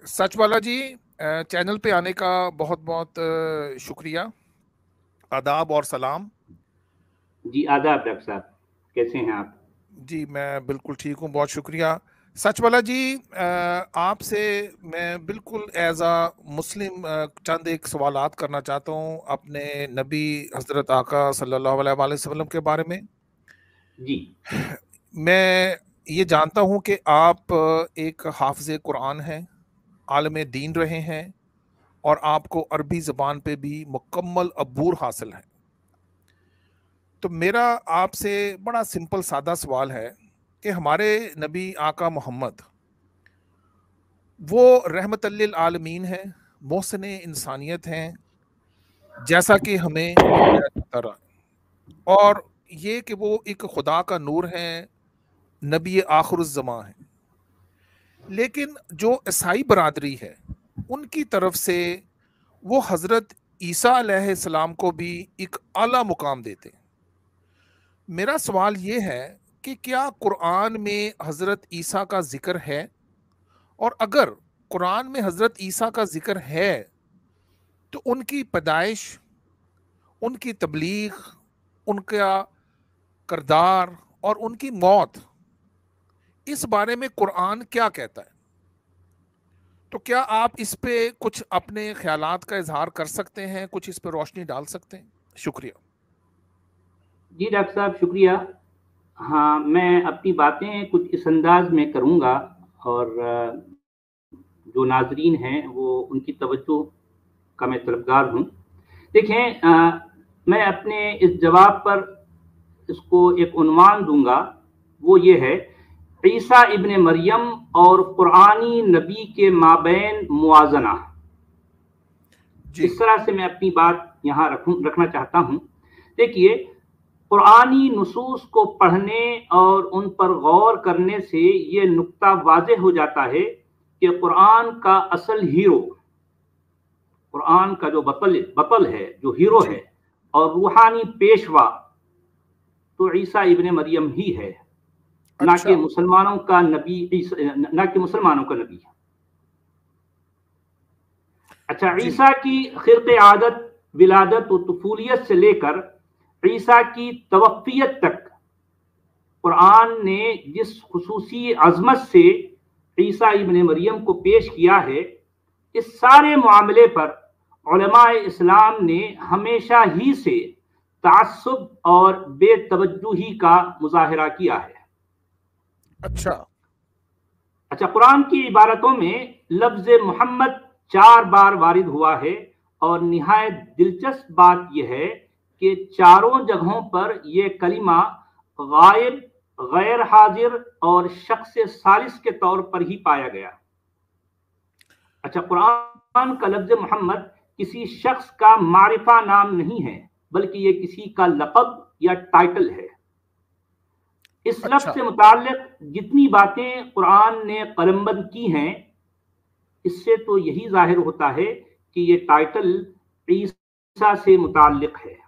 सच वाला जी, चैनल पे आने का बहुत बहुत शुक्रिया, आदाब और सलाम। जी आदाब डॉक्टर साहब, कैसे हैं आप? जी मैं बिल्कुल ठीक हूँ, बहुत शुक्रिया। सच वाला जी, आपसे मैं बिल्कुल एज आ मुस्लिम चंद एक सवालात करना चाहता हूँ अपने नबी हज़रत आका सल्लल्लाहु अलैहि वसल्लम के बारे में। जी मैं ये जानता हूँ कि आप एक हाफ़िज़ कुरान हैं, आलिम दीन रहे हैं और आपको अरबी ज़बान पे भी मुकम्मल अबूर हासिल है। तो मेरा आपसे बड़ा सिंपल सादा सवाल है कि हमारे नबी आका मोहम्मद वो रहमतल लिल आलमीन हैं, मोहसिन इंसानियत हैं, जैसा कि हमें बताया जाता रहा, और ये कि वो एक खुदा का नूर हैं, नबी आखिरुज़्ज़मां हैं। लेकिन जो ईसाई बरादरी है उनकी तरफ से वो हज़रत ईसा अलैहिस्सलाम को भी एक आला मुकाम देते हैं। मेरा सवाल ये है कि क्या कुरान में हज़रत ईसा का जिक्र है, और अगर कुरान में हज़रत ईसा का जिक्र है तो उनकी पैदाइश, उनकी तबलीग, उनका करदार और उनकी मौत, इस बारे में कुरान क्या कहता है? तो क्या आप इस पे कुछ अपने ख्यालात का इजहार कर सकते हैं, कुछ इस पे रोशनी डाल सकते हैं? शुक्रिया। जी डॉक्टर साहब, शुक्रिया। हाँ, मैं अपनी बातें कुछ इस अंदाज में करूँगा और जो नाजरीन हैं वो उनकी तवज्जो का मैं तलबगार हूँ। देखें, मैं अपने इस जवाब पर इसको एक उन्वान दूंगा, वो ये है, ईसा इब्ने मरियम और कुरानी नबी के माबैन मुआजना। जी इस तरह से मैं अपनी बात यहाँ रखना चाहता हूँ। देखिए, कुरानी नुसूस को पढ़ने और उन पर गौर करने से ये नुक्ता वाज़ेह हो जाता है कि कुरान का असल हीरो, कुरान का जो बतल है, जो हीरो जी। है और रूहानी पेशवा, तो ईसा इब्ने मरियम ही है, ना कि अच्छा। मुसलमानों का नबी, ना कि मुसलमानों का नबी। अच्छा, जी ईसा की खिरक़े आदत, विलादत और तुफूलियत से लेकर ईसा की तवफ़ियत तक कुरान ने जिस खुसूसी अज़मत से ईसा इब्ने मरियम को पेश किया है, इस सारे मामले पर उलमाए इस्लाम ने हमेशा ही से तासुब और बेतवज्जुही का मुजाहिरा किया है। अच्छा। अच्छा, कुरान की इबारतों में लफ्ज़ मोहम्मद 4 बार वारिद हुआ है और निहायत दिलचस्प बात यह है कि चारों जगहों पर यह कलिमा गायब, गैर हाजिर और शख्स सालिस के तौर पर ही पाया गया। अच्छा, कुरान का लफ्ज़ मोहम्मद किसी शख्स का मारिफा नाम नहीं है, बल्कि ये किसी का लक़ब या टाइटल है। इस लफ्ज़ अच्छा। से मुताल्लिक़ जितनी बातें कुरान ने कलमबंद की हैं, इससे तो यही जाहिर होता है कि ये टाइटल ईसा से मुताल्लिक़ है।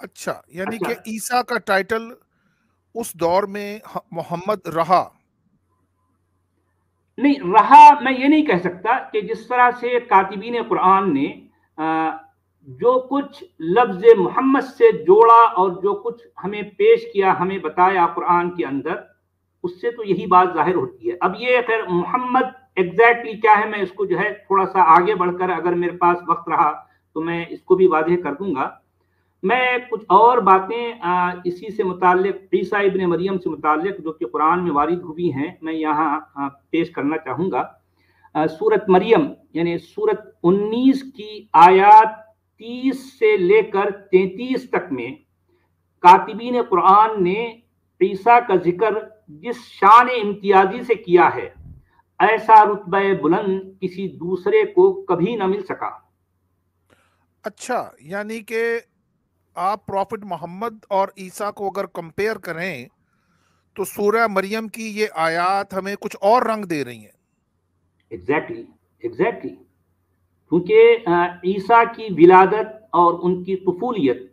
अच्छा, यानी अच्छा, कि ईसा का टाइटल उस दौर में मोहम्मद रहा। नहीं रहा, मैं ये नहीं कह सकता कि जिस तरह से कातिबीन कुरान ने जो कुछ लफ्ज़ मोहम्मद से जोड़ा और जो कुछ हमें पेश किया, हमें बताया कुरान के अंदर, उससे तो यही बात जाहिर होती है। अब ये खैर मोहम्मद एग्जैक्टली क्या है, मैं इसको जो है थोड़ा सा आगे बढ़कर, अगर मेरे पास वक्त रहा तो मैं इसको भी वाज़ेह कर दूंगा। मैं कुछ और बातें इसी से मुताल्लिक, ईसा इब्ने मरियम से मुताल्लिक, जो कि कुरान में वारिद हुई हैं, मैं यहाँ पेश करना चाहूँगा। सूरत मरियम यानी सूरत 19 की आयत 30 से लेकर 33 तक में कातिबीन कुरान ने ईसा का जिक्र जिस शान इम्तियाजी से किया है, ऐसा रुतबे बुलंद किसी दूसरे को कभी न मिल सका। अच्छा, यानी कि आप प्रॉफिट मोहम्मद और ईसा को अगर कंपेयर करें तो सूरह मरियम की ये आयत हमें कुछ और रंग दे रही हैं। एग्जैक्टली, एग्जैक्टली, क्योंकि ईसा की विलादत और उनकी तुफूलियत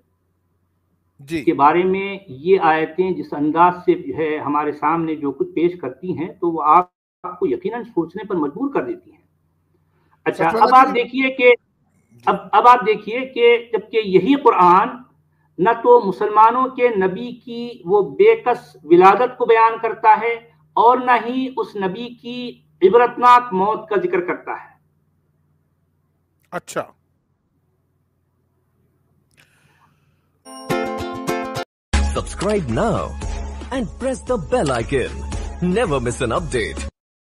जी के बारे में ये आयतें जिस अंदाज से है हमारे सामने जो कुछ पेश करती हैं, तो वो आप آپ کو یقیناً سوچنے پر مجبور کر دیتی ہیں. اچھا فتویٰ اب آپ دیکھیے کہ اب آپ دیکھیے کہ جبکہ یہی قرآن نہ تو مسلمانوں کے نبی کی وہ بے کس ولادت کو بیان کرتا ہے اور نہ ہی اس نبی کی عبرتناک موت کا ذکر کرتا ہے. اچھا Subscribe now and press the bell icon. Never miss an update.